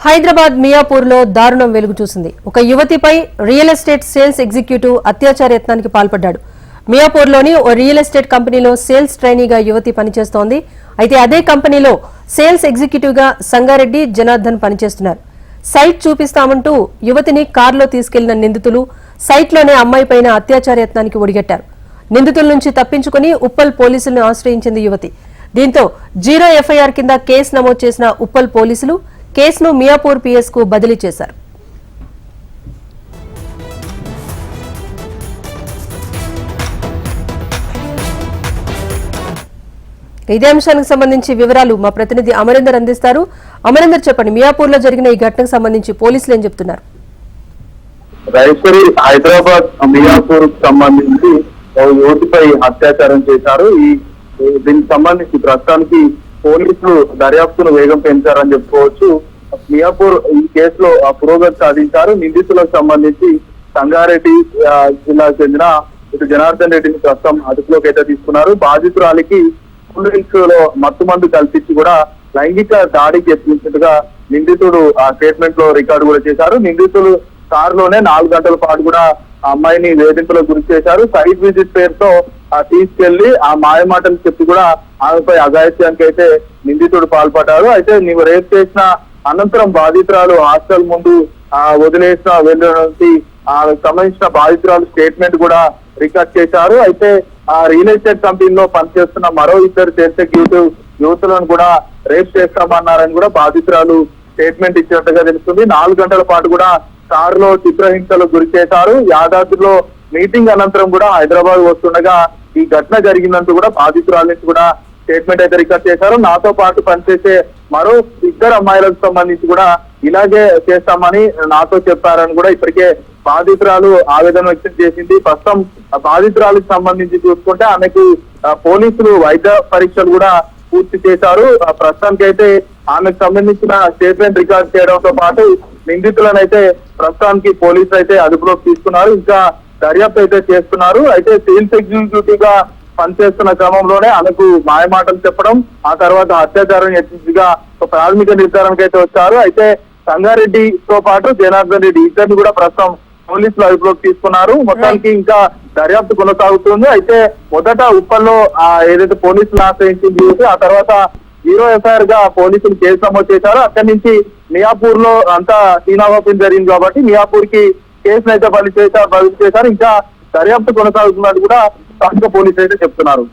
హైదరాబాద్ మియాపూర్లో దారుణం వెలుగు చూసింది. ఒక యువతిపై రియల్ ఎస్టేట్ సేల్స్ ఎగ్జిక్యూటివ్ అత్యాచార యత్నానికి పాల్పడ్డాడు. మియాపూర్లోని ఓ రియల్ ఎస్టేట్ కంపెనీలో సేల్స్ ట్రైనీగా యువతి పనిచేస్తోంది. అయితే అదే కంపెనీలో సేల్స్ ఎగ్జిక్యూటివ్గా సంగారెడ్డి, జనార్దన్ పనిచేస్తున్నారు. సైట్ చూపిస్తామంటూ యువతిని కారులో తీసుకెళ్లిన నిందితులు సైట్లోనే అమ్మాయిపైన అత్యాచార యత్నానికి ఒడిగట్టారు. నిందితుల నుంచి తప్పించుకుని ఉప్పల్ పోలీసులను ఆశ్రయించింది యువతి. దీంతో 0 ఎఫ్ఐఆర్ కింద కేసు నమోదు చేసిన ఉప్పల్ పోలీసులు కేసును మియాపూర్ పిఎస్ కు బదిలీ చేశారు. ఇదే అంశానికి సంబంధించి వివరాలు మా ప్రతినిధి అమరేందర్ అందిస్తారు. అమరేందర్, చెప్పండి, మియాపూర్ లో జరిగిన ఈ ఘటనకు సంబంధించి పోలీసులు ఏం చెప్తున్నారు? హైదరాబాద్ మియాపూర్ సంబంధించి యువతిపై అత్యాచారం చేశారు. దీనికి సంబంధించి ప్రస్తుతానికి పోలీసులు దర్యాప్తును వేగం పెంచారని చెప్పుకోవచ్చు. మియాపూర్ ఈ కేసులో పురోగతి సాధించారు. నిందితులకు సంబంధించి సంగారెడ్డి జిల్లాకు చెందిన ఇటు జనార్దన్ రెడ్డిని ప్రస్తుతం అదుపులోకి అయితే తీసుకున్నారు. బాధితురాలికి లో మత్తుమందు కల్పించి కూడా లైంగిక దాడికి యత్నించినట్టుగా నిందితుడు ఆ స్టేట్మెంట్ లో రికార్డు కూడా చేశారు. నిందితులు కారులోనే 4 గంటల పాటు కూడా ఆ అమ్మాయిని వేధింపులకు గురి చేశారు. సైట్ విజిట్ పేరుతో తీసుకెళ్లి ఆ మాయమాటలు చెప్పి కూడా ఆమెపై అఘాయిత్యానికి అయితే నిందితుడు పాల్పడ్డారు. అయితే నీవు రేప్ చేసిన అనంతరం బాధితురాలు హాస్టల్ ముందు వదిలేసిన వెళ్ళడానికి సంబంధించిన బాధితురాలు స్టేట్మెంట్ కూడా రికార్డ్ చేశారు. అయితే ఆ రియల్ ఎస్టేట్ కంపెనీలో పనిచేస్తున్న మరో 2 సేల్స్ ఎగ్జిక్యూటివ్ యువతులను కూడా రేప్ చేస్తామన్నారని కూడా బాధితురాలు స్టేట్మెంట్ ఇచ్చినట్టుగా తెలుస్తుంది. 4 గంటల పాటు కూడా కారులో చిత్రహింసలకు గురి చేశారు. యాదాద్రిలో మీటింగ్ అనంతరం కూడా హైదరాబాద్ వస్తుండగా ఈ ఘటన జరిగిందంటూ కూడా బాధితురాల నుంచి కూడా స్టేట్మెంట్ అయితే రికార్డ్ చేశారు. నాతో పాటు పనిచేసే మరో 2 అమ్మాయిలకు సంబంధించి కూడా ఇలాగే చేస్తామని నాతో చెప్పారని కూడా ఇప్పటికే బాధితురాలు ఆవేదన వ్యక్తం చేసింది. ప్రస్తుతం బాధితురాలకు సంబంధించి చూసుకుంటే ఆమెకు పోలీసులు వైద్య పరీక్షలు కూడా పూర్తి చేశారు. ప్రస్తుతానికి అయితే ఆమెకు సంబంధించిన స్టేట్మెంట్ రికార్డ్ చేయడంతో పాటు నిందితులను అయితే ప్రస్తుతానికి పోలీసులు అయితే అదుపులోకి తీసుకున్నారు. ఇంకా దర్యాప్తు అయితే చేస్తున్నారు. అయితే సేల్స్ ఎగ్జిక్యూటివ్ గా పనిచేస్తున్న క్రమంలోనే ఆమెకు మాయమాటలు చెప్పడం, ఆ తర్వాత అత్యాచారం యత్నించగా ప్రాథమిక నిర్ధారణకు అయితే వచ్చారు. అయితే సంగారెడ్డితో పాటు జనార్దన్ రెడ్డి ఇద్దరిని కూడా ప్రస్తుతం పోలీసులు అదుపులోకి తీసుకున్నారు. మొత్తానికి ఇంకా దర్యాప్తు కొనసాగుతుంది. అయితే మొదట ఉప్పల్లో ఏదైతే పోలీసులు ఆశ్రయించింది, ఆ తర్వాత 0 ఎఫ్ఐఆర్ గా పోలీసులు కేసు నమోదు చేశారు. అక్కడి నుంచి మియాపూర్ లో అంతా సీనావాపం జరిగింది కాబట్టి మియాపూర్ కి కేసును అయితే బదిలీ చేశారు. ఇంకా దర్యాప్తు కొనసాగుతున్నట్టు కూడా స్థానిక పోలీసులు అయితే చెప్తున్నారు.